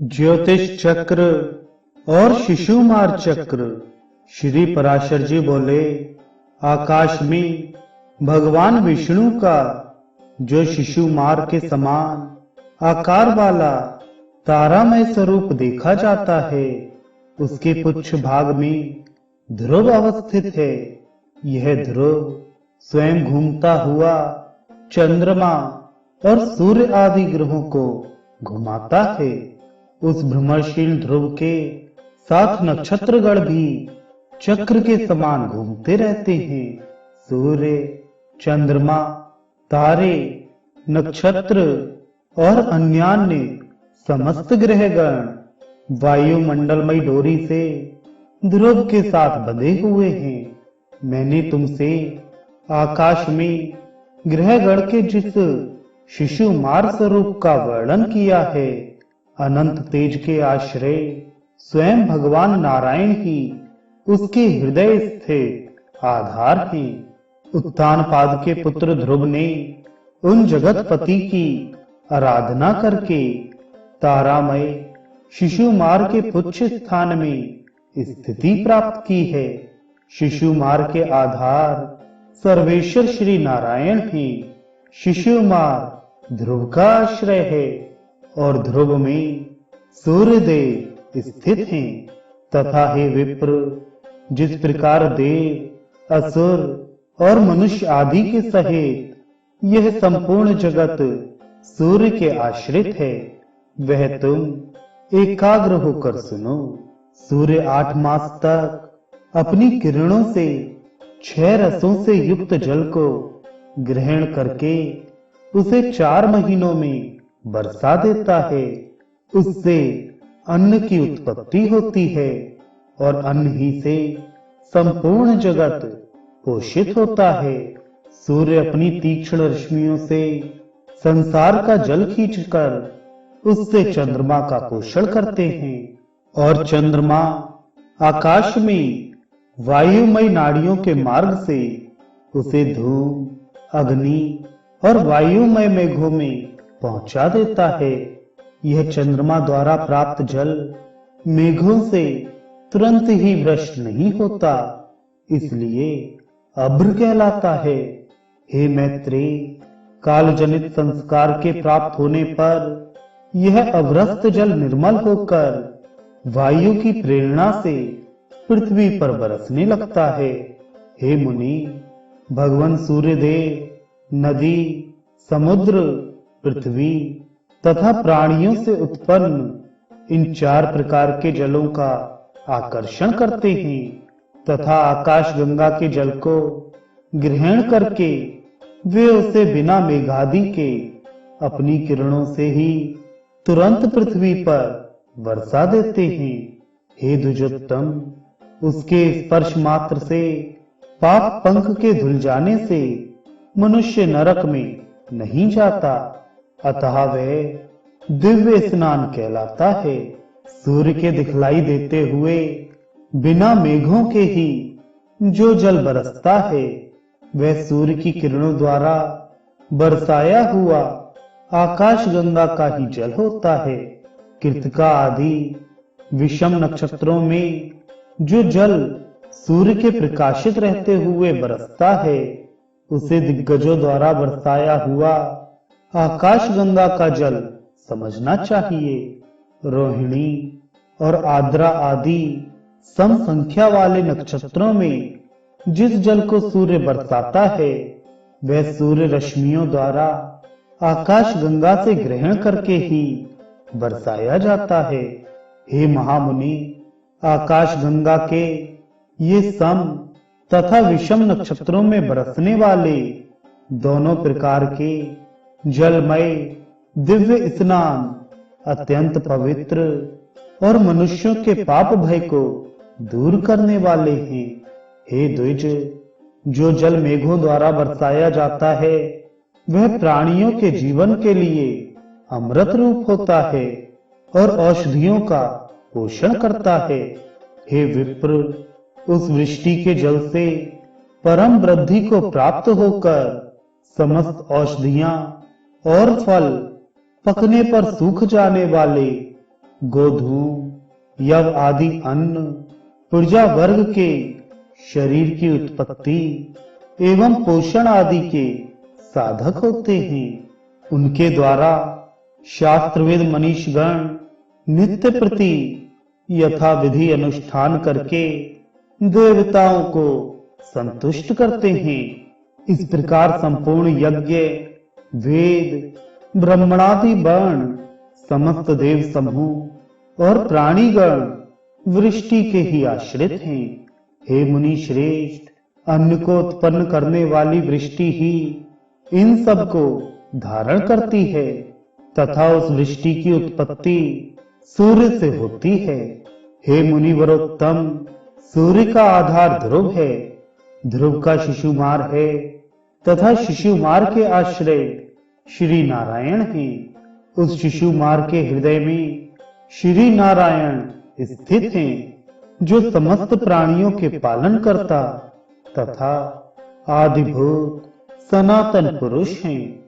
ज्योतिष चक्र और शिशुमार चक्र। श्री पराशर जी बोले, आकाश में भगवान विष्णु का जो शिशुमार के समान आकार वाला तारामय स्वरूप देखा जाता है, उसके पुच्छ भाग में ध्रुव अवस्थित है। यह ध्रुव स्वयं घूमता हुआ चंद्रमा और सूर्य आदि ग्रहों को घुमाता है। उस भ्रमणशील ध्रुव के साथ नक्षत्रगण भी चक्र के समान घूमते रहते हैं। सूर्य, चंद्रमा, तारे, नक्षत्र और अन्यान्य समस्त ग्रहगण वायुमंडलमय डोरी से ध्रुव के साथ बंधे हुए हैं। मैंने तुमसे आकाश में ग्रहगण के जिस शिशुमार स्वरूप का वर्णन किया है, अनंत तेज के आश्रय स्वयं भगवान नारायण ही उसके हृदय स्थित आधार हैं। उत्तानपाद के पुत्र ध्रुव ने उन जगतपति की आराधना करके तारामय शिशुमार के पुच्छ स्थान में स्थिति प्राप्त की है। शिशुमार के आधार सर्वेश्वर श्री नारायण हैं। शिशुमार ध्रुव का आश्रय है और ध्रुव में सूर्यदेव स्थित हैं। तथा हे विप्र, जिस प्रकार देव, असुर और मनुष्य आदि के सहित यह संपूर्ण जगत सूर्य के आश्रित है, वह तुम एकाग्र होकर सुनो। सूर्य 8 मास तक अपनी किरणों से 6 रसों से युक्त जल को ग्रहण करके उसे 4 महीनों में बरसा देता है। उससे अन्न की उत्पत्ति होती है और अन्न ही से संपूर्ण जगत पोषित होता है। सूर्य अपनी तीक्ष्ण रश्मियों से संसार का जल खींचकर उससे चंद्रमा का पोषण करते हैं और चंद्रमा आकाश में वायुमय नाड़ियों के मार्ग से उसे धूम, अग्नि और वायुमय मेघों में पहुंचा देता है। यह चंद्रमा द्वारा प्राप्त जल मेघों से तुरंत ही भ्रष्ट नहीं होता, इसलिए अभ्र कहलाता है। हे मैत्रेय, कालजनित संस्कार के प्राप्त होने पर यह अभ्रस्त जल निर्मल होकर वायु की प्रेरणा से पृथ्वी पर बरसने लगता है। हे मुनि, भगवान सूर्यदेव नदी, समुद्र, पृथ्वी तथा प्राणियों से उत्पन्न इन 4 प्रकार के जलों का आकर्षण करते हैं तथा आकाश गंगा के जल को ग्रहण करके वे उसे बिना मेघादि के अपनी किरणों से ही तुरंत पृथ्वी पर बरसा देते हैं। हे द्विजोत्तम, उसके स्पर्श मात्र से पाप पंख के धुल जाने से मनुष्य नरक में नहीं जाता, अतः वह दिव्य स्नान कहलाता है। सूर्य के दिखलाई देते हुए बिना मेघों के ही जो जल बरसता है, वह सूर्य की किरणों द्वारा बरसाया हुआ आकाश गंगा का ही जल होता है। कृतिका आदि विषम नक्षत्रों में जो जल सूर्य के प्रकाशित रहते हुए बरसता है, उसे दिग्गजों द्वारा बरसाया हुआ आकाश गंगा का जल समझना चाहिए। रोहिणी और आद्रा आदि सम संख्या वाले नक्षत्रों में जिस जल को सूर्य बरसाता है, वह सूर्य रश्मियों द्वारा आकाश गंगा से ग्रहण करके ही बरसाया जाता है। हे महामुनि, आकाश गंगा के ये सम तथा विषम नक्षत्रों में बरसने वाले दोनों प्रकार के जलमय दिव्य स्नान अत्यंत पवित्र और मनुष्यों के पाप भय को दूर करने वाले हैं। हे द्विज, जो जल मेघों द्वारा बरसाया जाता है, वह प्राणियों के जीवन के लिए अमृत रूप होता है और औषधियों का पोषण करता है। हे विप्र, उस वृष्टि के जल से परम वृद्धि को प्राप्त होकर समस्त औषधियां और फल पकने पर सूख जाने वाले गोधूम यव आदि अन्न प्रजा वर्ग के शरीर की उत्पत्ति एवं पोषण आदि के साधक होते हैं। उनके द्वारा शास्त्रवेद मनीषगण नित्य प्रति यथा विधि अनुष्ठान करके देवताओं को संतुष्ट करते हैं। इस प्रकार संपूर्ण यज्ञ, वेद, ब्रह्मणादि वर्ण, समस्त देव समूह और प्राणीगण वृष्टि के ही आश्रित हैं। हे मुनि श्रेष्ठ, अन्न को उत्पन्न करने वाली वृष्टि ही इन सब को धारण करती है तथा उस वृष्टि की उत्पत्ति सूर्य से होती है। हे मुनिवरोत्तम, सूर्य का आधार ध्रुव है, ध्रुव का शिशुमार है तथा शिशुमार के आश्रय श्री नारायण हैं। उस शिशुमार के हृदय में श्री नारायण स्थित हैं, जो समस्त प्राणियों के पालन करता तथा आदिभूत सनातन पुरुष हैं।